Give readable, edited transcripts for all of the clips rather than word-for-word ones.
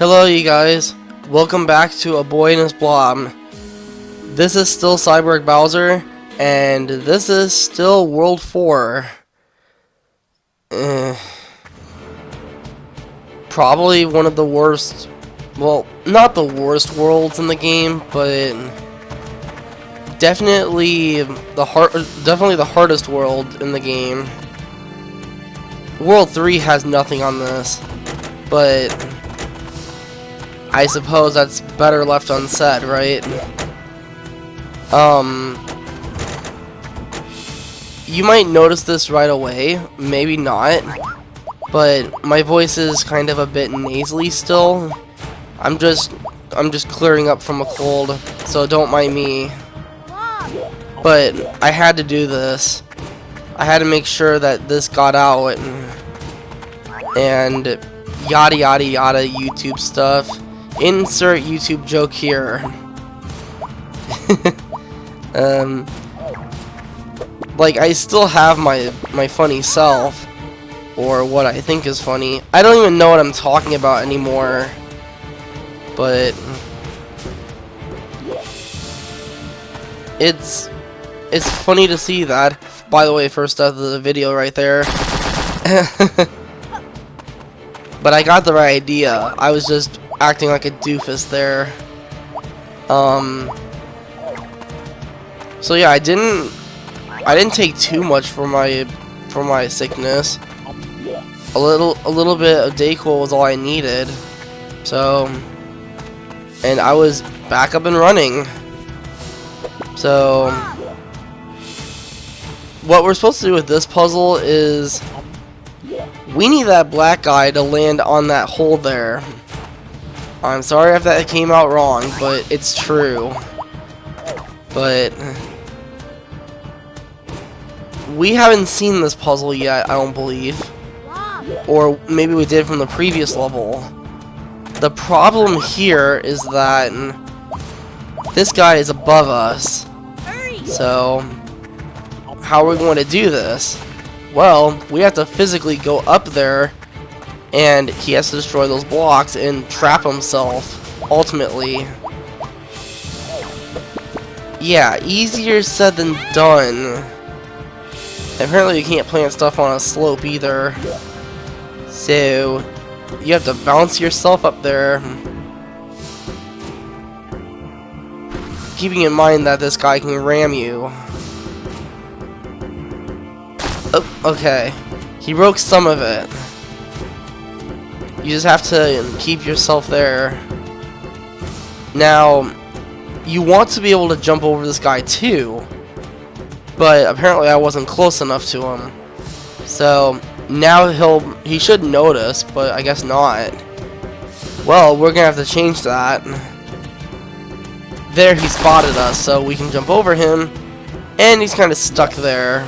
Hello you guys, welcome back to A Boy And His Blob. This is still Cyborg Bowser, and this is still World 4. Probably one of the worst, well, not the worst worlds in the game, but definitely the hardest world in the game. World 3 has nothing on this, but I suppose that's better left unsaid, right? You might notice this right away, maybe not, but my voice is kind of a bit nasally still. I'm just clearing up from a cold, so don't mind me. But I had to do this. I had to make sure that this got out, and yada yada yada YouTube stuff. Insert YouTube joke here. Like, I still have my funny self, or what I think is funny. I don't even know what I'm talking about anymore, but it's funny to see that. By the way, first out of the video right there. But I got the right idea. I was just acting like a doofus there. So yeah, I didn't take too much for my sickness. A little bit of Dayquil was all I needed. So, and I was back up and running. So what we're supposed to do with this puzzle is we need that black guy to land on that hole there. I'm sorry if that came out wrong, but it's true. But we haven't seen this puzzle yet, I don't believe. Or maybe we did from the previous level. The problem here is that this guy is above us. So how are we going to do this? Well, we have to physically go up there, and he has to destroy those blocks and trap himself, ultimately. Yeah, easier said than done. Apparently you can't plant stuff on a slope either. So, you have to bounce yourself up there. Keeping in mind that this guy can ram you. Oh, okay. He broke some of it. You just have to keep yourself there. Now, you want to be able to jump over this guy too, but apparently I wasn't close enough to him. So now he should notice, but I guess not. Well, we're gonna have to change that. There, he spotted us, so we can jump over him, and he's kind of stuck there.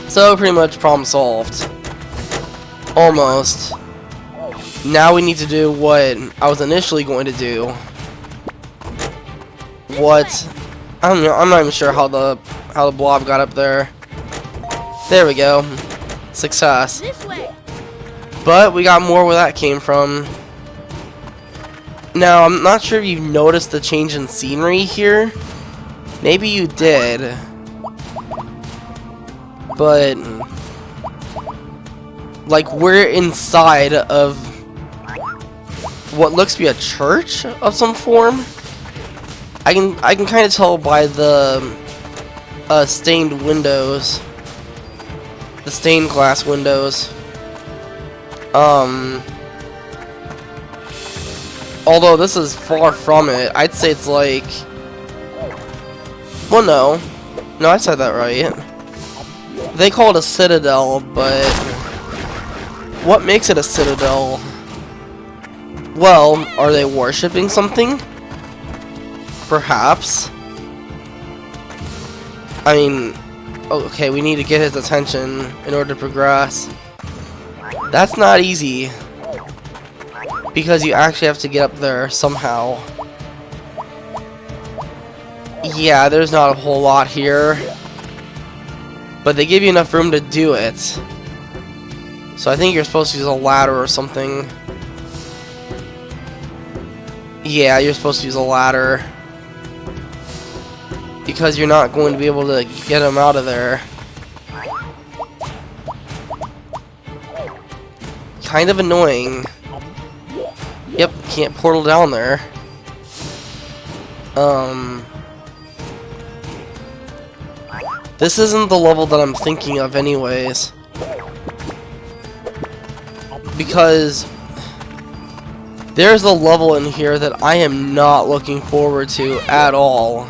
So pretty much problem solved. Almost. Now we need to do what I was initially going to do. What? I don't know. I'm not even sure how the blob got up there. There we go. Success. But we got more where that came from. Now I'm not sure if you noticed the change in scenery here. Maybe you did. But like, we're inside of what looks to be a church of some form. I can kind of tell by the stained windows, the stained glass windows. Although this is far from it, I'd say it's like, well, no, I said that right. They call it a citadel, but what makes it a citadel? Well, are they worshipping something? Perhaps. I mean, okay, we need to get his attention in order to progress. That's not easy, because you actually have to get up there somehow. Yeah, there's not a whole lot here, but they give you enough room to do it. So I think you're supposed to use a ladder or something. Yeah, you're supposed to use a ladder. Because you're not going to be able to get him out of there. Kind of annoying. Yep, can't portal down there. This isn't the level that I'm thinking of anyways. Because there's a level in here that I am not looking forward to at all.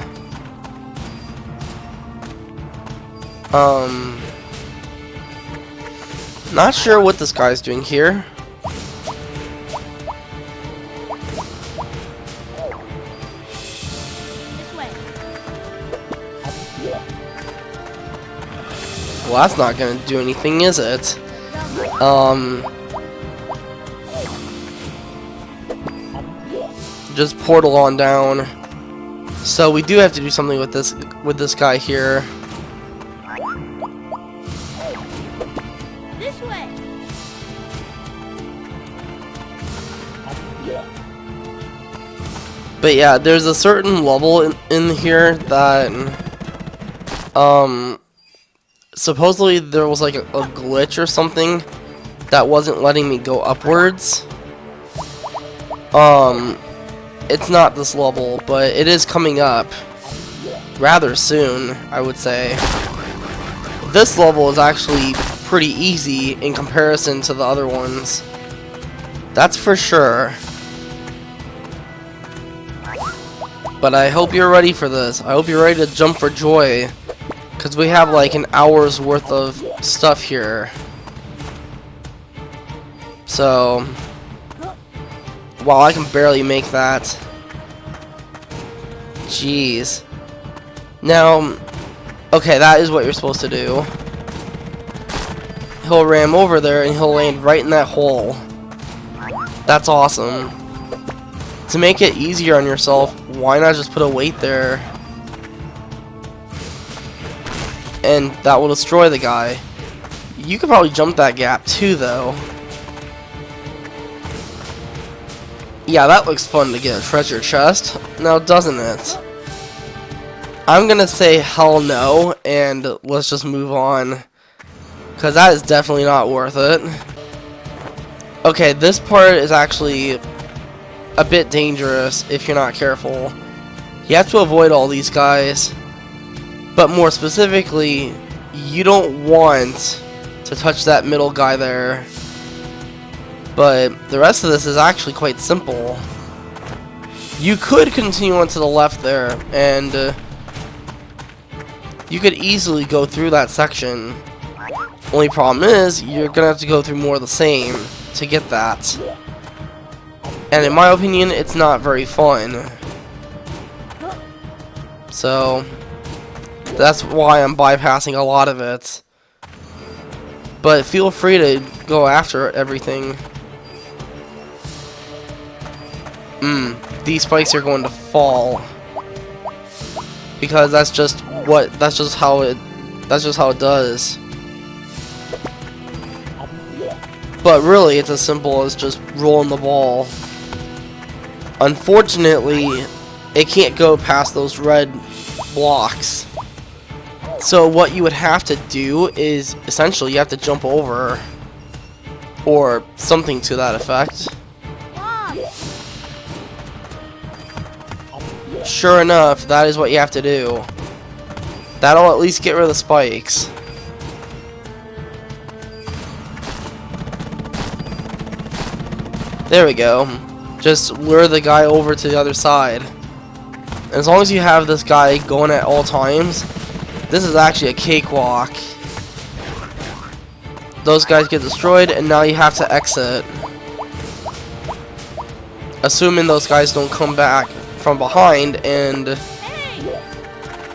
Not sure what this guy's doing here. Well, that's not gonna do anything, is it? Just portal on down. So we do have to do something with this guy here. This way. But yeah, there's a certain level in here that supposedly there was like a glitch or something that wasn't letting me go upwards. It's not this level, but it is coming up rather soon, I would say. This level is actually pretty easy in comparison to the other ones. That's for sure. But I hope you're ready for this. I hope you're ready to jump for joy. Because we have like an hour's worth of stuff here. So, wow, I can barely make that. Jeez. Now, okay, that is what you're supposed to do. He'll ram over there and he'll land right in that hole. That's awesome. To make it easier on yourself, why not just put a weight there? And that will destroy the guy. You could probably jump that gap too, though. Yeah, that looks fun to get a treasure chest. Now, doesn't it? I'm gonna say hell no, and let's just move on. Because that is definitely not worth it. Okay, this part is actually a bit dangerous if you're not careful. You have to avoid all these guys. But more specifically, you don't want to touch that middle guy there. But the rest of this is actually quite simple. You could continue on to the left there, and you could easily go through that section. Only problem is, you're gonna have to go through more of the same to get that. And in my opinion, it's not very fun. So that's why I'm bypassing a lot of it. But feel free to go after everything. These spikes are going to fall. Because that's just how it does. But really, it's as simple as just rolling the ball. Unfortunately, it can't go past those red blocks. So what you would have to do is, essentially, you have to jump over. Or something to that effect. Sure enough, that is what you have to do. That'll at least get rid of the spikes. There we go. Just lure the guy over to the other side. And as long as you have this guy going at all times, this is actually a cakewalk. Those guys get destroyed, and now you have to exit. Assuming those guys don't come back from behind, and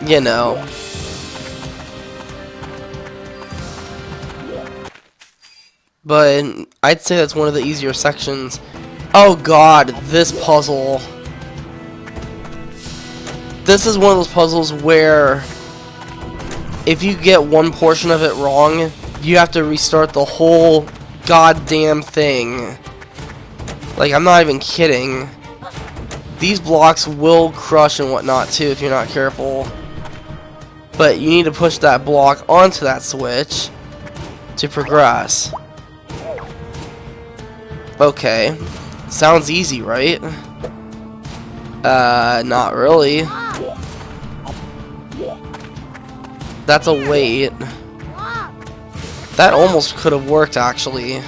you know. But I'd say that's one of the easier sections. Oh god, this puzzle. This is one of those puzzles where if you get one portion of it wrong, you have to restart the whole goddamn thing. Like, I'm not even kidding. These blocks will crush and whatnot too if you're not careful. But you need to push that block onto that switch to progress. Okay. Sounds easy, right? Not really. That's a wait. That almost could have worked, actually.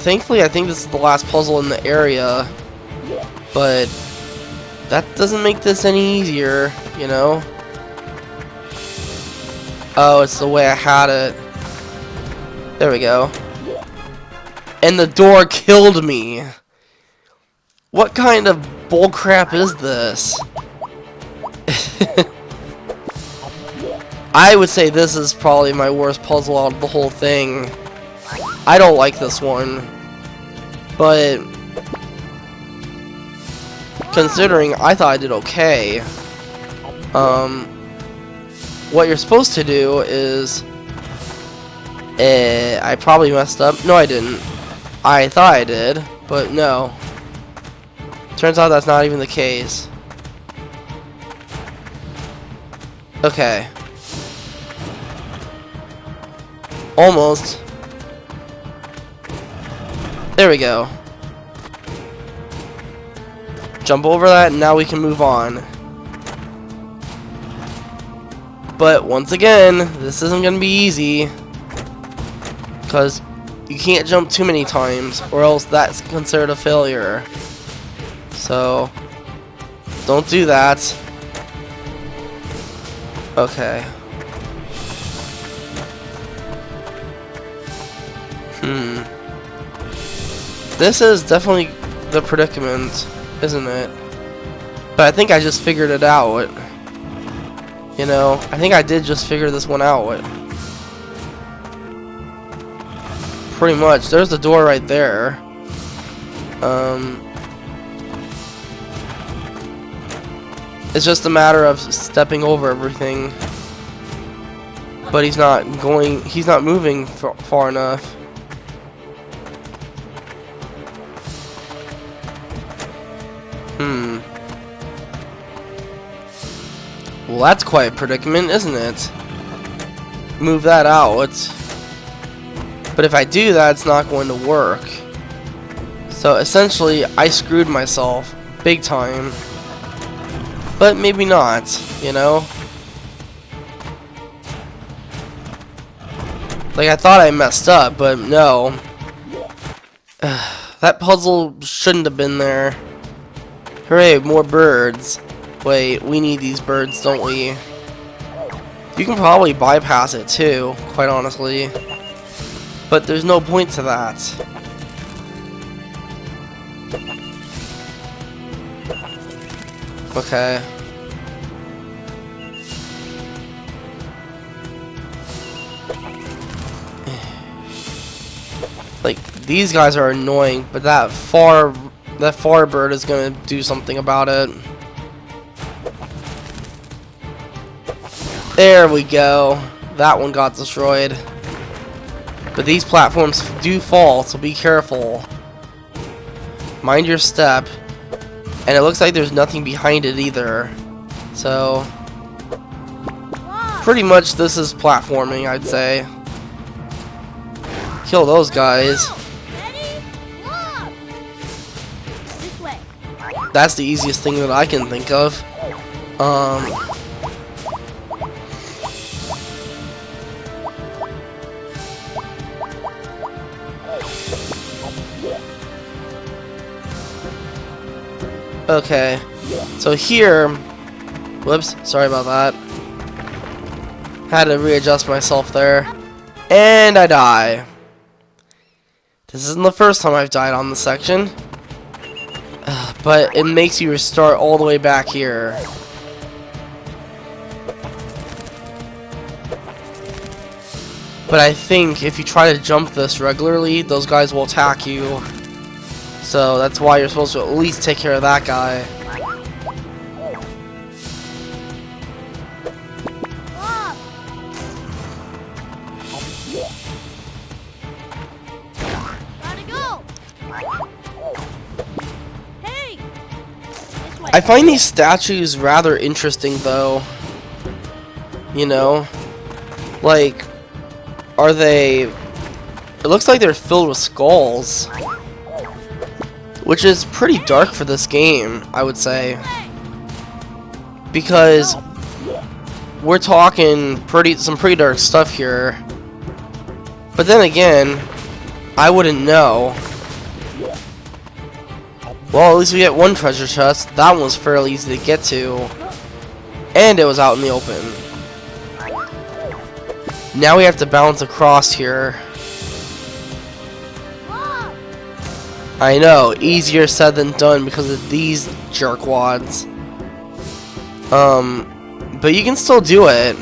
Thankfully, I think this is the last puzzle in the area. But that doesn't make this any easier, you know? Oh, it's the way I had it. There we go. And the door killed me. What kind of bullcrap is this? I would say this is probably my worst puzzle out of the whole thing. I don't like this one. But considering I thought I did okay. What you're supposed to do is I probably messed up. No, I didn't. I thought I did, but no. Turns out that's not even the case. Okay. Almost. There we go. Jump over that and now we can move on. But once again, this isn't going to be easy. Because you can't jump too many times or else that's considered a failure. So, don't do that. Okay. This is definitely the predicament, isn't it? But I think I just figured it out. You know, I think I did just figure this one out. Pretty much. There's the door right there. It's just a matter of stepping over everything. But he's not moving far enough. Well, that's quite a predicament, isn't it? Move that out. But if I do that, it's not going to work. So essentially, I screwed myself big time. But maybe not, you know? Like, I thought I messed up, but no. That puzzle shouldn't have been there. Hooray, more birds. Wait, we need these birds, don't we? You can probably bypass it too, quite honestly. But there's no point to that. Okay. Like, these guys are annoying, but that far bird is gonna do something about it. There we go. That one got destroyed. But these platforms do fall, so be careful. Mind your step. And it looks like there's nothing behind it either. So, pretty much this is platforming, I'd say. Kill those guys. That's the easiest thing that I can think of. Okay, so here, whoops, sorry about that. Had to readjust myself there, and I die. This isn't the first time I've died on this section, but it makes you restart all the way back here. But I think if you try to jump this regularly, those guys will attack you. So that's why you're supposed to at least take care of that guy. Gotta go. I find these statues rather interesting, though. You know? Like, are they... It looks like they're filled with skulls. Which is pretty dark for this game, I would say. Because we're talking some pretty dark stuff here. But then again, I wouldn't know. Well, at least we get one treasure chest. That one was fairly easy to get to. And it was out in the open. Now we have to bounce across here. I know, easier said than done because of these jerkwads. But you can still do it.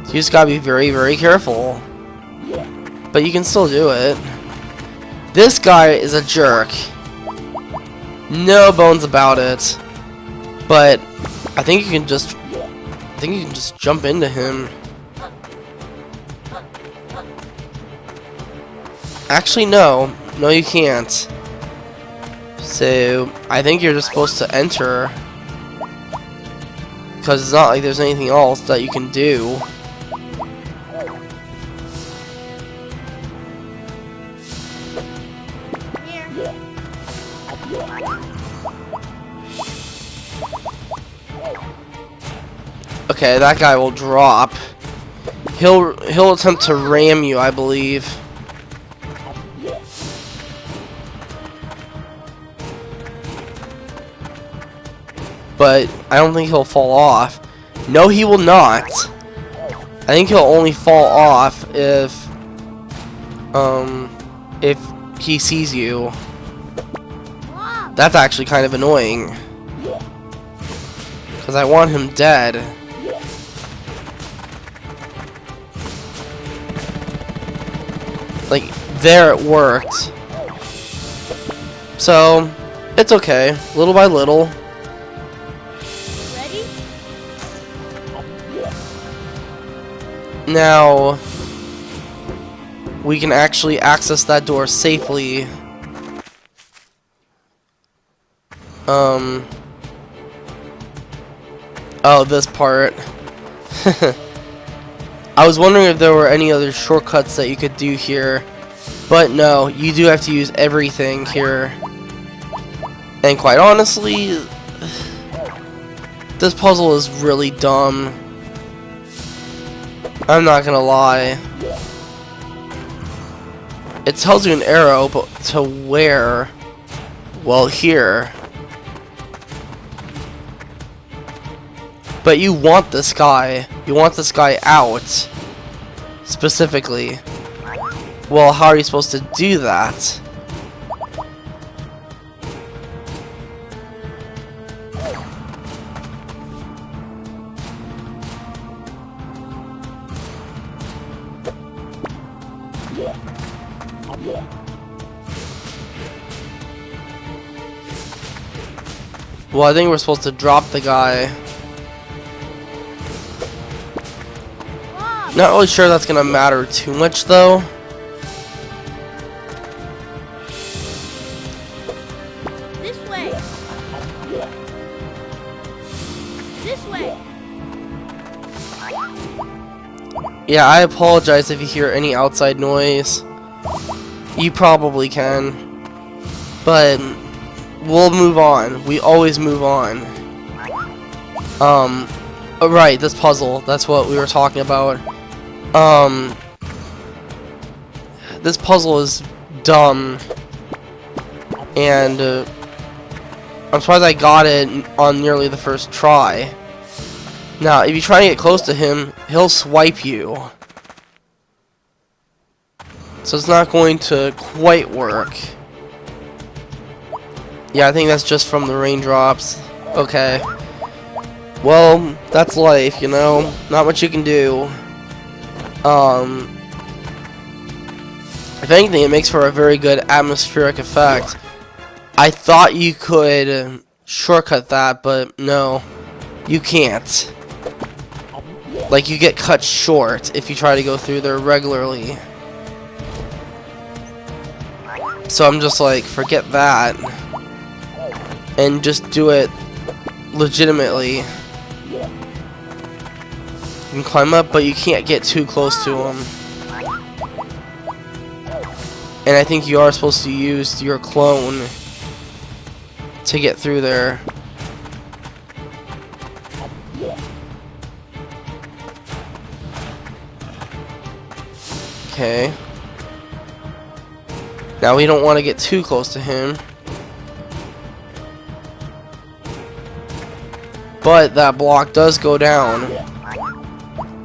You just gotta be very, very careful. But you can still do it. This guy is a jerk. No bones about it. But I think you can just jump into him. Actually, no. No, you can't. So, I think you're just supposed to enter. Because it's not like there's anything else that you can do. Okay, that guy will drop. He'll attempt to ram you, I believe. But I don't think he'll fall off. No, he will not. I think he'll only fall off if he sees you. That's actually kind of annoying. Because I want him dead. Like, there it worked. So, it's okay. Little by little. Ready? Now, we can actually access that door safely. Oh, this part. I was wondering if there were any other shortcuts that you could do here. But no, you do have to use everything here. And quite honestly, this puzzle is really dumb. I'm not gonna lie. It tells you an arrow, but to where? Well, here. But you want this guy. You want this guy out. Specifically. Well, how are you supposed to do that? Well, I think we're supposed to drop the guy. Not really sure that's gonna matter too much, though. This way. This way. Yeah, I apologize if you hear any outside noise. You probably can. But we'll move on. We always move on. Right, this puzzle. That's what we were talking about. This puzzle is dumb. And I'm surprised I got it on nearly the first try. Now, if you try to get close to him, he'll swipe you. So it's not going to quite work. Yeah, I think that's just from the raindrops. Okay. Well, that's life, you know? Not much you can do. If anything, it makes for a very good atmospheric effect. I thought you could shortcut that, but no. You can't. Like, you get cut short if you try to go through there regularly. So I'm just like, forget that. And just do it legitimately. You can climb up, but you can't get too close to him. And I think you are supposed to use your clone to get through there. Okay. Now we don't want to get too close to him. But that block does go down.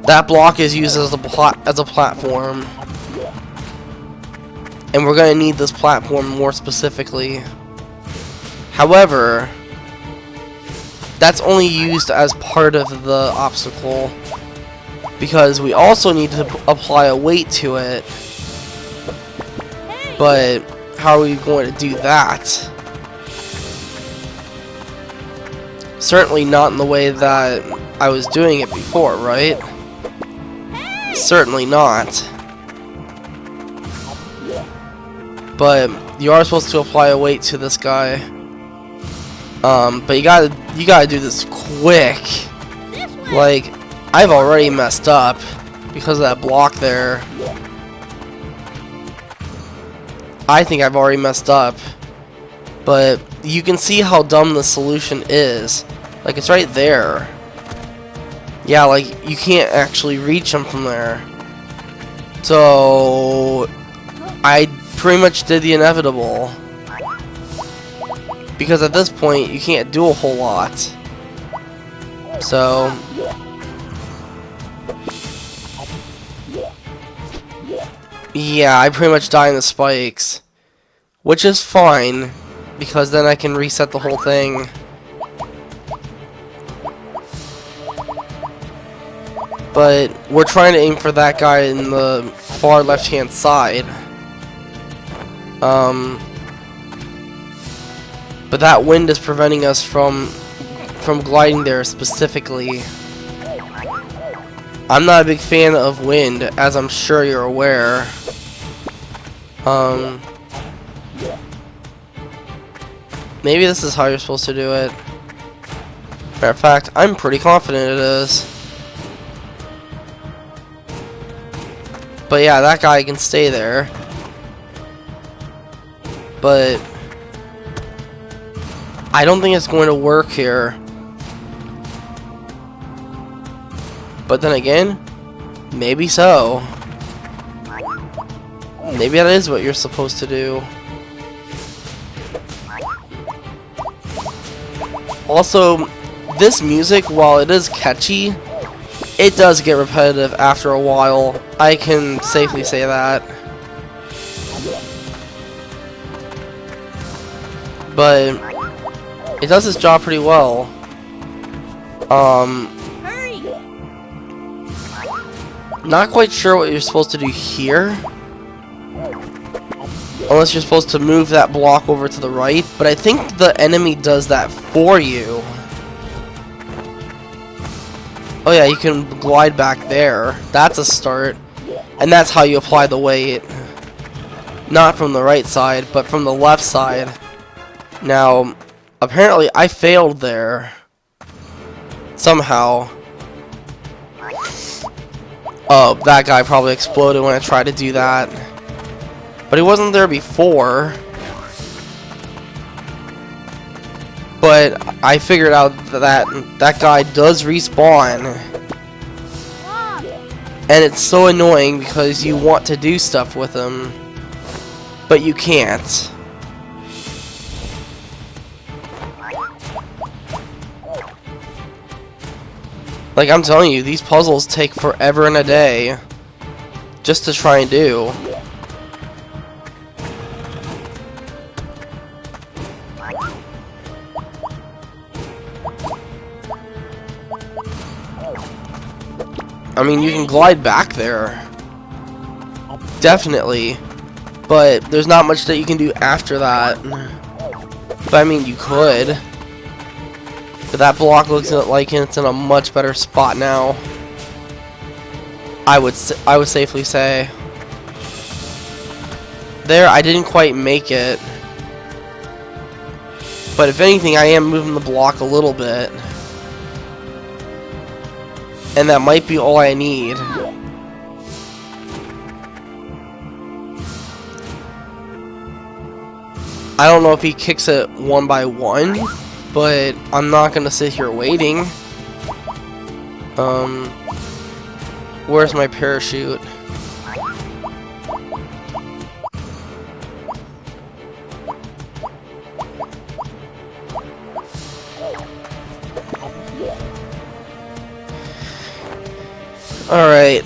That block is used as a platform. And we're going to need this platform more specifically. However, that's only used as part of the obstacle, because we also need to apply a weight to it. But how are we going to do that? Certainly not in the way that I was doing it before, right? Certainly not. But you are supposed to apply a weight to this guy. But you gotta do this quick. Like, I've already messed up because of that block there. I think I've already messed up. But you can see how dumb the solution is. Like, it's right there. Yeah, like, you can't actually reach him from there. So I pretty much did the inevitable. Because at this point, you can't do a whole lot. So yeah, I pretty much die in the spikes. Which is fine, because then I can reset the whole thing. But we're trying to aim for that guy in the far left-hand side. But that wind is preventing us from gliding there specifically. I'm not a big fan of wind, as I'm sure you're aware. Maybe this is how you're supposed to do it. Matter of fact, I'm pretty confident it is. But yeah, that guy can stay there. But I don't think it's going to work here. But then again, maybe so. Maybe that is what you're supposed to do. Also, this music, while it is catchy, it does get repetitive after a while. I can safely say that. But it does its job pretty well. Not quite sure what you're supposed to do here. Unless you're supposed to move that block over to the right. But I think the enemy does that for you. Oh yeah, you can glide back there. That's a start. And that's how you apply the weight. Not from the right side, but from the left side. Now, apparently I failed there. Somehow. Oh, that guy probably exploded when I tried to do that. But he wasn't there before. But I figured out that that guy does respawn. And it's so annoying because you want to do stuff with him, but you can't. Like, I'm telling you, these puzzles take forever and a day just to try and do. I mean, you can glide back there. Definitely. But there's not much that you can do after that. But I mean, you could. But that block looks like it's in a much better spot now. I would safely say. There, I didn't quite make it. But But if anything, I am moving the block a little bit. And that might be all I need. I don't know if he kicks it one by one, but I'm not gonna sit here waiting. Where's my parachute? Alright,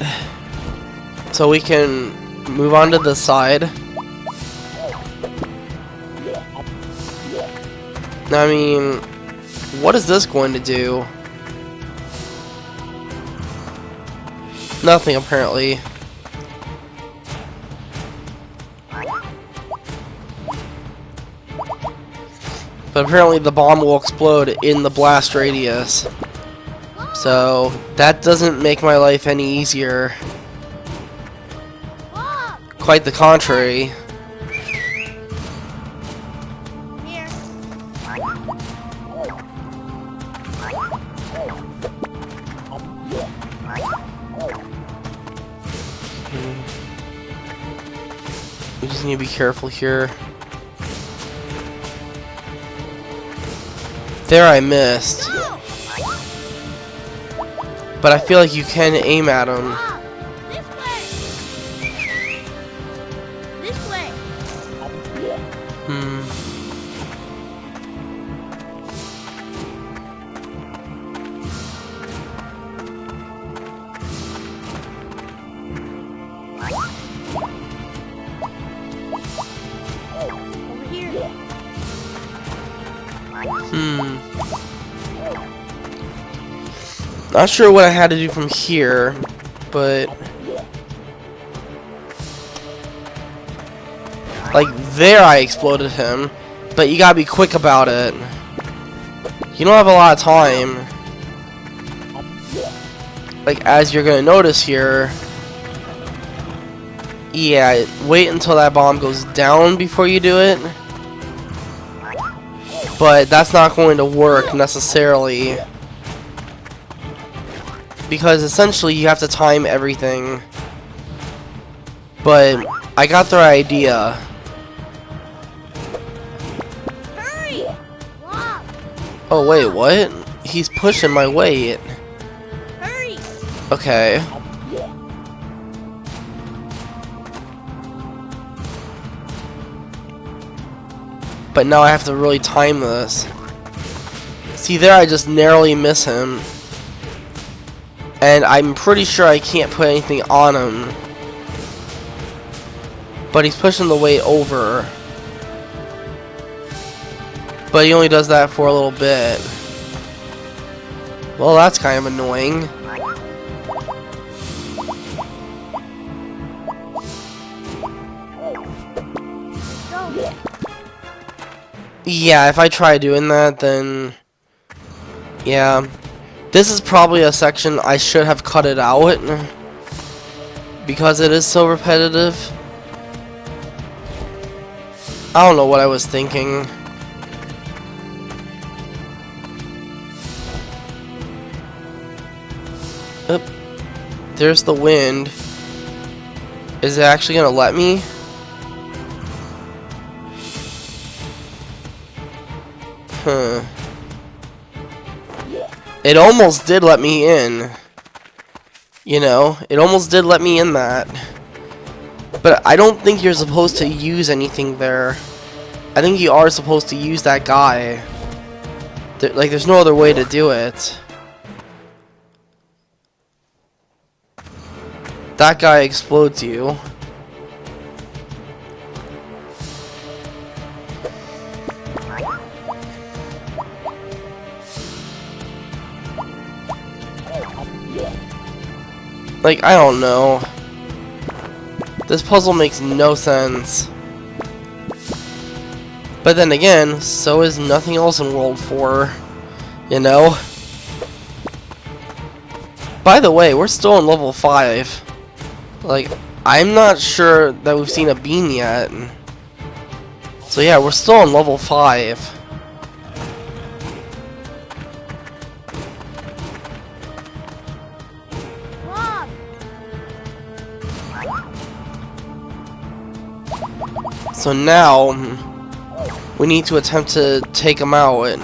so we can move on to this side. I mean, what is this going to do? Nothing, apparently. But apparently the bomb will explode in the blast radius. So, that doesn't make my life any easier. Quite the contrary. Here. We just need to be careful here. There, I missed. But I feel like you can aim at him. This way. This way. Over here. Not sure what I had to do from here, but like there I exploded him, but you gotta be quick about it. You don't have a lot of time. Like as you're gonna notice here. Yeah, wait until that bomb goes down before you do it. But that's not going to work necessarily. Because essentially you have to time everything. But I got the idea. Hurry. Blob. Oh wait, what? He's pushing my weight. Hurry. Okay. But now I have to really time this. See there, I just narrowly miss him. And I'm pretty sure I can't put anything on him. But he's pushing the weight over. But he only does that for a little bit. Well, that's kind of annoying. Go. Yeah, if I try doing that, then... Yeah. This is probably a section I should have cut it out. Because it is so repetitive. I don't know what I was thinking. Oop. There's the wind. Is it actually gonna let me? Huh. It almost did let me in. You know, it almost did let me in that. But I don't think you're supposed to use anything there. I think you are supposed to use that guy. Like, there's no other way to do it. That guy explodes you. Like, I don't know. This puzzle makes no sense. But then again, so is nothing else in World 4. You know? By the way, we're still on level 5. Like, I'm not sure that we've seen a bean yet. So yeah, we're still on level 5. So now we need to attempt to take him out.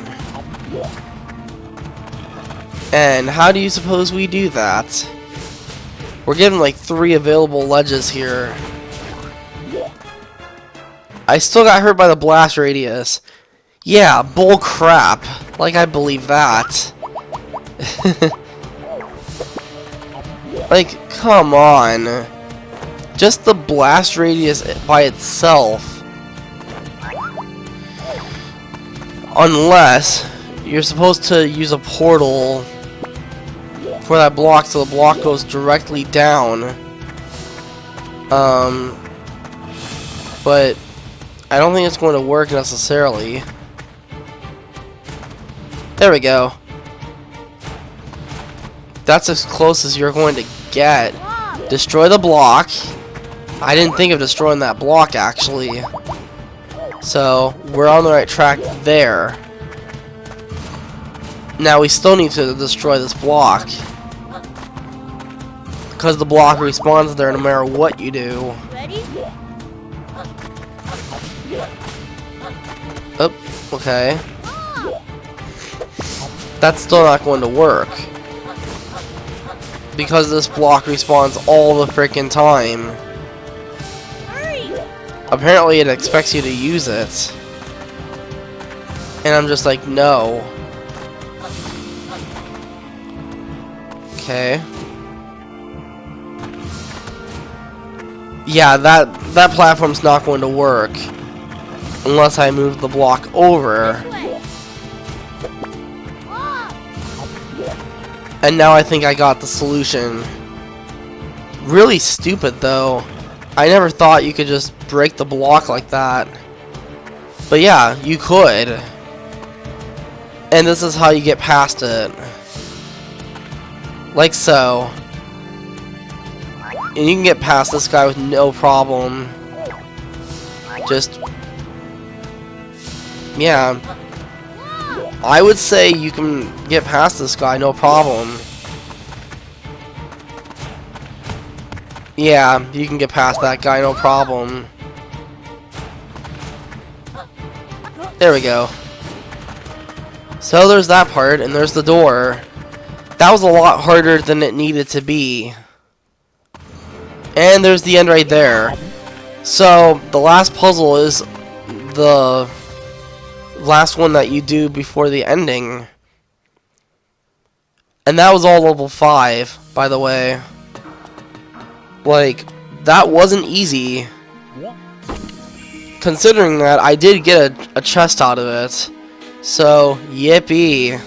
And how do you suppose we do that? We're given like 3 available ledges here. I still got hurt by the blast radius. Yeah, bull crap. Like I believe that. Like, come on. Just the blast radius by itself. Unless you're supposed to use a portal for that block so the block goes directly down. But I don't think it's going to work necessarily. There we go. That's as close as you're going to get. Destroy the block. I didn't think of destroying that block actually. So we're on the right track there. Now we still need to destroy this block. Because the block respawns there no matter what you do. Ready? Oh, okay. That's still not going to work. Because this block respawns all the freaking time. Hurry! Apparently it expects you to use it. And I'm just like, no. Okay. Yeah, that platform's not going to work unless I move the block over. This way. Blob! And now I think I got the solution. Really stupid though. I never thought you could just break the block like that. But yeah, you could. And this is how you get past it. Like so. And you can get past this guy with no problem. Just... yeah. I would say you can get past this guy, no problem. Yeah, you can get past that guy, no problem. There we go. So there's that part, and there's the door. That was a lot harder than it needed to be. And there's the end right there. So, the last puzzle is the last one that you do before the ending. And that was all level 5, by the way. Like, that wasn't easy. Considering that I did get a chest out of it. So, yippee.